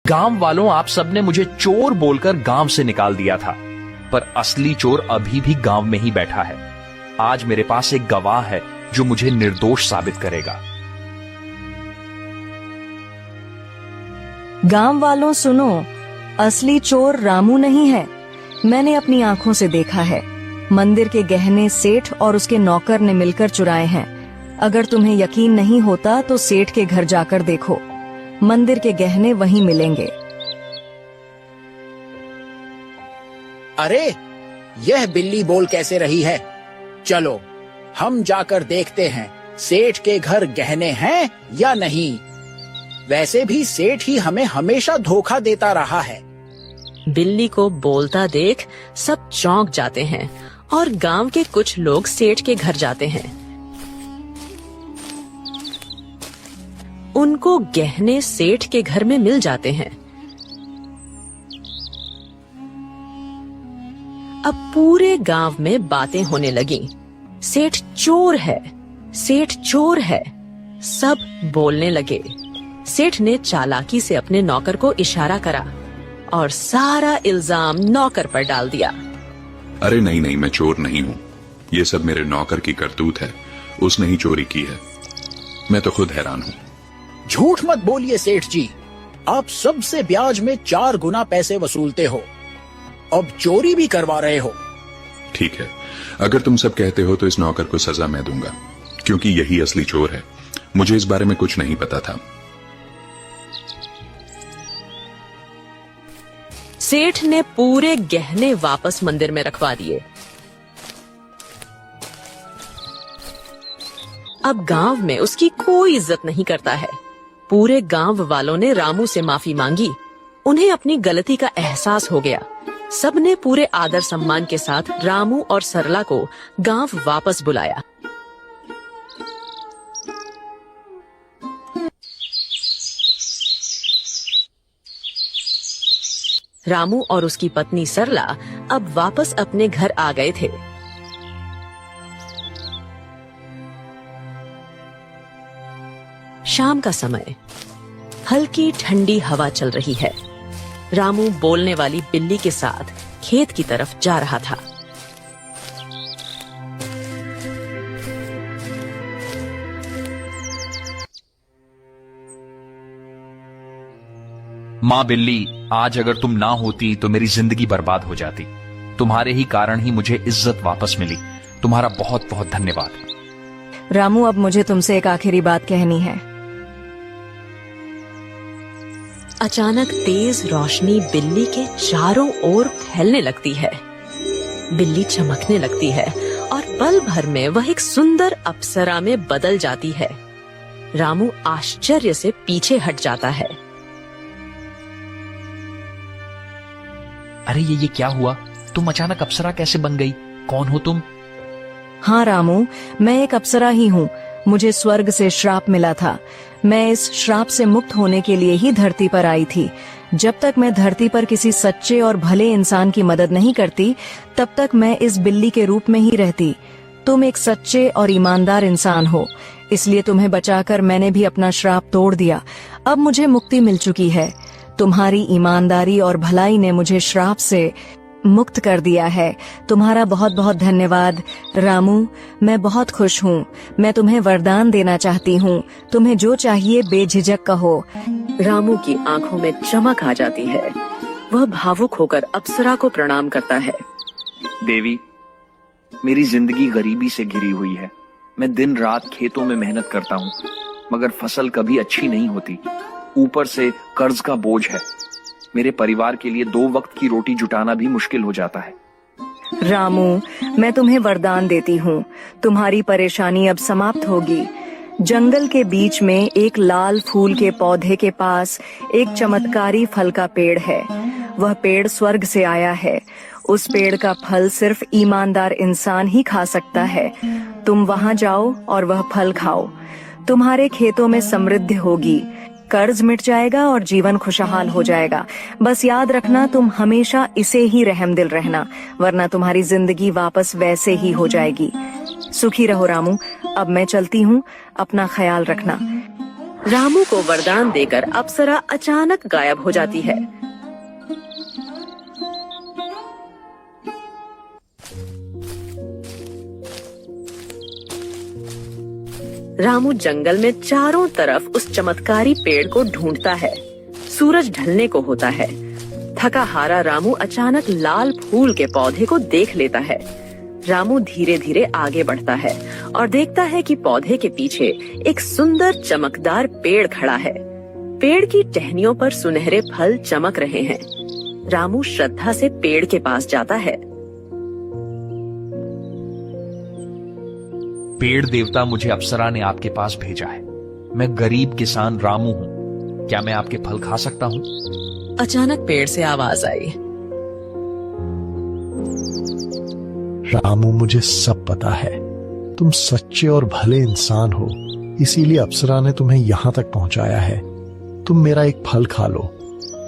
गांव वालों, आप सबने मुझे चोर बोलकर गांव से निकाल दिया था, पर असली चोर अभी भी गांव में ही बैठा है। आज मेरे पास एक गवाह है जो मुझे निर्दोष साबित करेगा। गांव वालों सुनो, असली चोर रामू नहीं है। मैंने अपनी आंखों से देखा है। मंदिर के गहने सेठ और उसके नौकर ने मिलकर चुराए हैं। अगर तुम्हें यकीन नहीं होता तो सेठ के घर जाकर देखो, मंदिर के गहने वहीं मिलेंगे। अरे, यह बिल्ली बोल कैसे रही है? चलो हम जाकर देखते हैं सेठ के घर गहने हैं या नहीं। वैसे भी सेठ ही हमें हमेशा धोखा देता रहा है। बिल्ली को बोलता देख सब चौंक जाते हैं और गांव के कुछ लोग सेठ के घर जाते हैं। उनको गहने सेठ के घर में मिल जाते हैं। अब पूरे गांव में बातें होने लगी। सेठ चोर है, सेठ चोर है। सब बोलने लगे। सेठ ने चालाकी से अपने नौकर को इशारा करा और सारा इल्जाम नौकर पर डाल दिया। अरे नहीं नहीं, मैं चोर नहीं हूँ। ये सब मेरे नौकर की करतूत है। उसने ही चोरी की है। मैं तो खुद हैरान हूँ। झूठ मत बोलिए सेठ जी, आप सबसे ब्याज में 4 गुना पैसे वसूलते हो, अब चोरी भी करवा रहे हो। ठीक है, अगर तुम सब कहते हो तो इस नौकर को सजा मैं दूंगा, क्योंकि यही असली चोर है। मुझे इस बारे में कुछ नहीं पता था। सेठ ने पूरे गहने वापस मंदिर में रखवा दिए। अब गांव में उसकी कोई इज्जत नहीं करता है। पूरे गांव वालों ने रामू से माफी मांगी। उन्हें अपनी गलती का एहसास हो गया। सबने पूरे आदर सम्मान के साथ रामू और सरला को गांव वापस बुलाया। रामू और उसकी पत्नी सरला अब वापस अपने घर आ गए थे। शाम का समय, हल्की ठंडी हवा चल रही है। रामू बोलने वाली बिल्ली के साथ खेत की तरफ जा रहा था। माँ बिल्ली, आज अगर तुम ना होती तो मेरी जिंदगी बर्बाद हो जाती। तुम्हारे ही कारण ही मुझे इज्जत वापस मिली। तुम्हारा बहुत बहुत धन्यवाद। रामू, अब मुझे तुमसे एक आखिरी बात कहनी है। अचानक तेज रोशनी बिल्ली के चारों ओर फैलने लगती है। बिल्ली चमकने लगती है और पल भर में वह एक सुंदर अप्सरा में बदल जाती है। रामू आश्चर्य से पीछे हट जाता है। अरे ये क्या हुआ? तुम अचानक अप्सरा कैसे बन गई? कौन हो तुम? हाँ रामू, मैं एक अप्सरा ही हूँ। मुझे स्वर्ग से श्राप मिला था। मैं इस श्राप से मुक्त होने के लिए ही धरती पर आई थी। जब तक मैं धरती पर किसी सच्चे और भले इंसान की मदद नहीं करती, तब तक मैं इस बिल्ली के रूप में ही रहती। तुम एक सच्चे और ईमानदार इंसान हो, इसलिए तुम्हें बचाकर मैंने भी अपना श्राप तोड़ दिया। अब मुझे मुक्ति मिल चुकी है। तुम्हारी ईमानदारी और भलाई ने मुझे श्राप से मुक्त कर दिया है। तुम्हारा बहुत बहुत धन्यवाद रामू। मैं बहुत खुश हूँ। मैं तुम्हें वरदान देना चाहती हूँ। तुम्हें जो चाहिए बेझिझक कहो। रामू की आंखों में चमक आ जाती है। वह भावुक होकर अप्सरा को प्रणाम करता है। देवी, मेरी जिंदगी गरीबी से घिरी हुई है। मैं दिन रात खेतों में मेहनत करता हूँ, मगर फसल कभी अच्छी नहीं होती। ऊपर से कर्ज का बोझ है। मेरे परिवार के लिए 2 वक्त की रोटी जुटाना भी मुश्किल हो जाता है। रामू, मैं तुम्हें वरदान देती हूँ। तुम्हारी परेशानी अब समाप्त होगी। जंगल के बीच में एक लाल फूल के पौधे के पास एक चमत्कारी फल का पेड़ है। वह पेड़ स्वर्ग से आया है। उस पेड़ का फल सिर्फ ईमानदार इंसान ही खा सकता है। तुम वहाँ जाओ और वह फल खाओ। तुम्हारे खेतों में समृद्धि होगी, कर्ज मिट जाएगा और जीवन खुशहाल हो जाएगा। बस याद रखना, तुम हमेशा इसे ही रहमदिल रहना, वरना तुम्हारी जिंदगी वापस वैसे ही हो जाएगी। सुखी रहो रामू। अब मैं चलती हूँ, अपना ख्याल रखना। रामू को वरदान देकर अप्सरा अचानक गायब हो जाती है। रामू जंगल में चारों तरफ उस चमत्कारी पेड़ को ढूंढता है। सूरज ढलने को होता है। थका हारा रामू अचानक लाल फूल के पौधे को देख लेता है। रामू धीरे धीरे आगे बढ़ता है और देखता है कि पौधे के पीछे एक सुंदर चमकदार पेड़ खड़ा है। पेड़ की टहनियों पर सुनहरे फल चमक रहे हैं। रामू श्रद्धा से पेड़ के पास जाता है। पेड़ देवता, मुझे अप्सरा ने आपके पास भेजा है। मैं गरीब किसान रामू हूं। क्या मैं आपके फल खा सकता हूं? अचानक पेड़ से आवाज आई। रामू, मुझे सब पता है। तुम सच्चे और भले इंसान हो, इसीलिए अप्सरा ने तुम्हें यहां तक पहुंचाया है। तुम मेरा एक फल खा लो,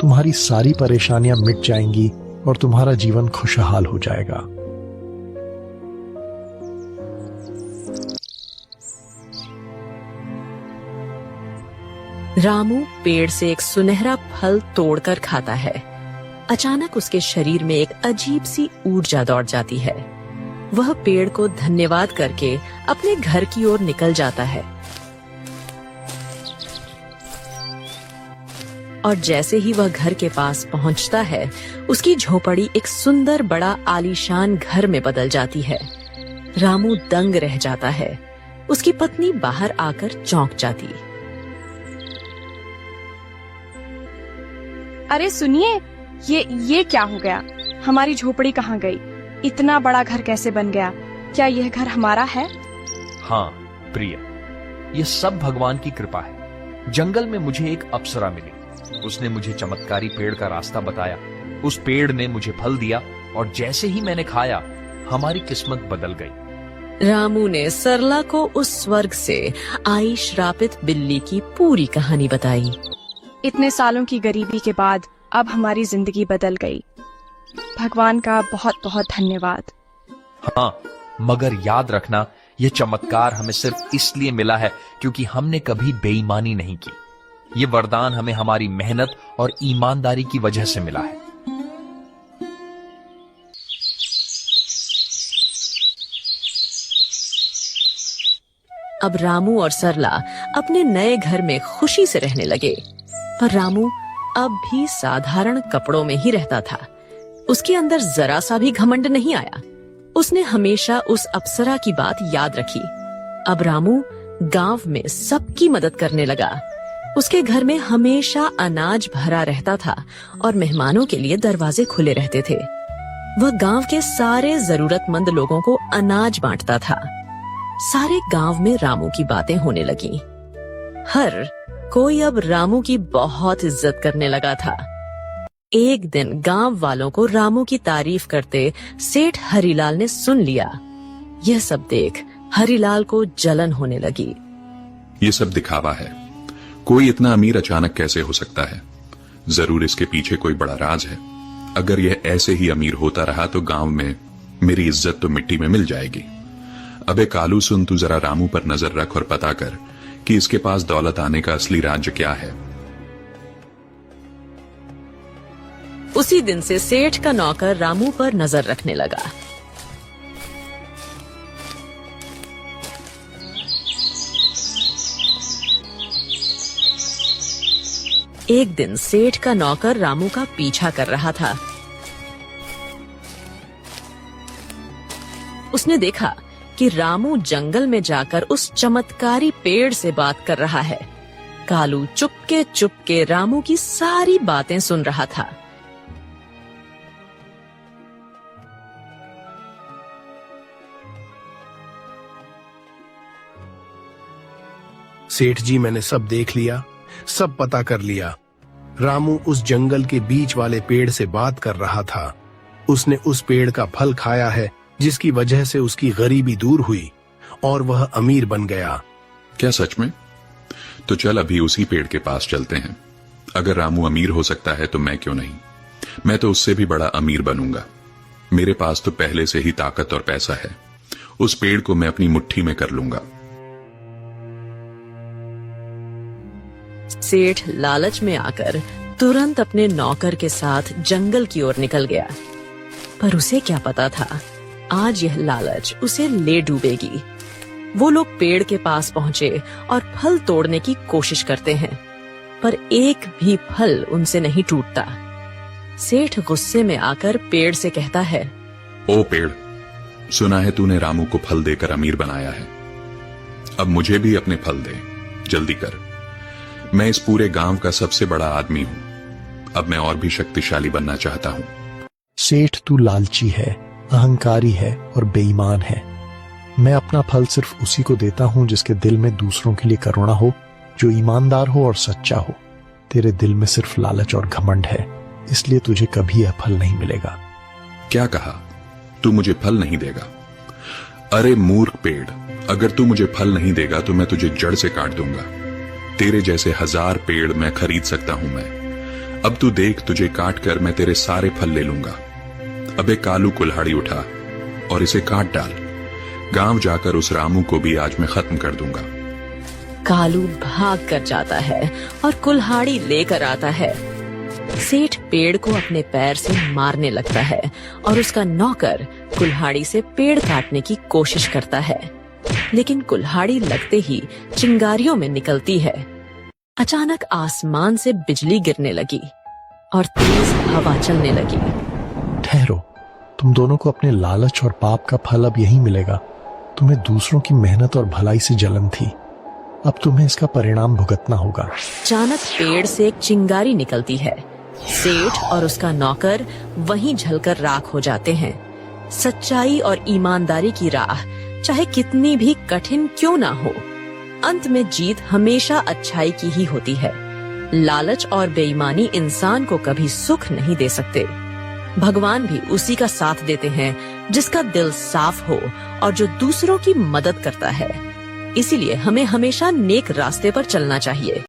तुम्हारी सारी परेशानियां मिट जाएंगी और तुम्हारा जीवन खुशहाल हो जाएगा। रामू पेड़ से एक सुनहरा फल तोड़कर खाता है। अचानक उसके शरीर में एक अजीब सी ऊर्जा दौड़ जाती है। वह पेड़ को धन्यवाद करके अपने घर की ओर निकल जाता है। और जैसे ही वह घर के पास पहुंचता है, उसकी झोपड़ी एक सुंदर बड़ा आलीशान घर में बदल जाती है। रामू दंग रह जाता है। उसकी पत्नी बाहर आकर चौंक जाती। अरे सुनिए, ये क्या हो गया? हमारी झोपड़ी कहाँ गई? इतना बड़ा घर कैसे बन गया? क्या यह घर हमारा है? हाँ प्रिय, ये सब भगवान की कृपा है। जंगल में मुझे एक अप्सरा मिली। उसने मुझे चमत्कारी पेड़ का रास्ता बताया। उस पेड़ ने मुझे फल दिया और जैसे ही मैंने खाया, हमारी किस्मत बदल गई। रामू ने सरला को उस स्वर्ग से आई श्रापित बिल्ली की पूरी कहानी बताई। इतने सालों की गरीबी के बाद अब हमारी जिंदगी बदल गई। भगवान का बहुत बहुत धन्यवाद। हाँ, मगर याद रखना, यह चमत्कार हमें सिर्फ इसलिए मिला है क्योंकि हमने कभी बेईमानी नहीं की। ये वरदान हमें हमारी मेहनत और ईमानदारी की वजह से मिला है। अब रामू और सरला अपने नए घर में खुशी से रहने लगे। पर रामू अब भी साधारण कपड़ों में ही रहता था। उसके अंदर जरा सा भी घमंड नहीं आया। उसने हमेशा उस अप्सरा की बात याद रखी। अब रामू गांव में सबकी मदद करने लगा। उसके घर में हमेशा अनाज भरा रहता था और मेहमानों के लिए दरवाजे खुले रहते थे। वह गांव के सारे जरूरतमंद लोगों को अनाज बांटता था। सारे गांव में रामू की बातें होने लगी। हर कोई अब रामू की बहुत इज्जत करने लगा था। एक दिन गांव वालों को रामू की तारीफ करते सेठ हरिलाल ने सुन लिया। यह सब देख हरिलाल को जलन होने लगी। ये सब दिखावा है। कोई इतना अमीर अचानक कैसे हो सकता है? जरूर इसके पीछे कोई बड़ा राज है। अगर यह ऐसे ही अमीर होता रहा तो गांव में मेरी इज्जत तो मिट्टी में मिल जाएगी। अबे कालू, सुन, तू जरा रामू पर नजर रख और पता कर कि इसके पास दौलत आने का असली राज क्या है। उसी दिन से सेठ का नौकर रामू पर नजर रखने लगा। एक दिन सेठ का नौकर रामू का पीछा कर रहा था। उसने देखा कि रामू जंगल में जाकर उस चमत्कारी पेड़ से बात कर रहा है। कालू चुपके चुपके रामू की सारी बातें सुन रहा था। सेठ जी, मैंने सब देख लिया, सब पता कर लिया। रामू उस जंगल के बीच वाले पेड़ से बात कर रहा था। उसने उस पेड़ का फल खाया है जिसकी वजह से उसकी गरीबी दूर हुई और वह अमीर बन गया। क्या सच में? तो चल अभी उसी पेड़ के पास चलते हैं। अगर रामू अमीर हो सकता है तो मैं क्यों नहीं? मैं तो उससे भी बड़ा अमीर बनूंगा। मेरे पास तो पहले से ही ताकत और पैसा है। उस पेड़ को मैं अपनी मुट्ठी में कर लूंगा। सेठ लालच में आकर तुरंत अपने नौकर के साथ जंगल की ओर निकल गया। पर उसे क्या पता था, आज यह लालच उसे ले डूबेगी। वो लोग पेड़ के पास पहुंचे और फल तोड़ने की कोशिश करते हैं, पर एक भी फल उनसे नहीं टूटता। सेठ गुस्से में आकर पेड़ से कहता है, ओ पेड़, सुना है तूने रामू को फल देकर अमीर बनाया है। अब मुझे भी अपने फल दे, जल्दी कर। मैं इस पूरे गांव का सबसे बड़ा आदमी हूं। अब मैं और भी शक्तिशाली बनना चाहता हूं। सेठ, तू लालची है, अहंकारी है और बेईमान है। मैं अपना फल सिर्फ उसी को देता हूं जिसके दिल में दूसरों के लिए करुणा हो, जो ईमानदार हो और सच्चा हो। तेरे दिल में सिर्फ लालच और घमंड है, इसलिए तुझे कभी यह फल नहीं मिलेगा। क्या कहा? तू मुझे फल नहीं देगा? अरे मूर्ख पेड़, अगर तू मुझे फल नहीं देगा तो मैं तुझे जड़ से काट दूंगा। तेरे जैसे 1000 पेड़ मैं खरीद सकता हूं मैं। अब तू देख, तुझे काट कर मैं तेरे सारे फल ले लूंगा। अबे कालू, कुल्हाड़ी उठा और इसे काट डाल। गांव जाकर उस रामू को भी आज मैं खत्म कर दूंगा। कालू भाग कर जाता है और कुल्हाड़ी लेकर आता है। सेठ पेड़ को अपने पैर से मारने लगता है और उसका नौकर कुल्हाड़ी से पेड़ काटने की कोशिश करता है, लेकिन कुल्हाड़ी लगते ही चिंगारियों में निकलती है। अचानक आसमान से बिजली गिरने लगी और तेज हवा चलने लगी। ठहरो, तुम दोनों को अपने लालच और पाप का फल अब यही मिलेगा। तुम्हें दूसरों की मेहनत और भलाई से जलन थी, अब तुम्हें इसका परिणाम भुगतना होगा। अचानक पेड़ से एक चिंगारी निकलती है। सेठ और उसका नौकर वहीं जलकर राख हो जाते हैं। सच्चाई और ईमानदारी की राह चाहे कितनी भी कठिन क्यों ना हो, अंत में जीत हमेशा अच्छाई की ही होती है। लालच और बेईमानी इंसान को कभी सुख नहीं दे सकते। भगवान भी उसी का साथ देते हैं जिसका दिल साफ हो और जो दूसरों की मदद करता है। इसीलिए हमें हमेशा नेक रास्ते पर चलना चाहिए।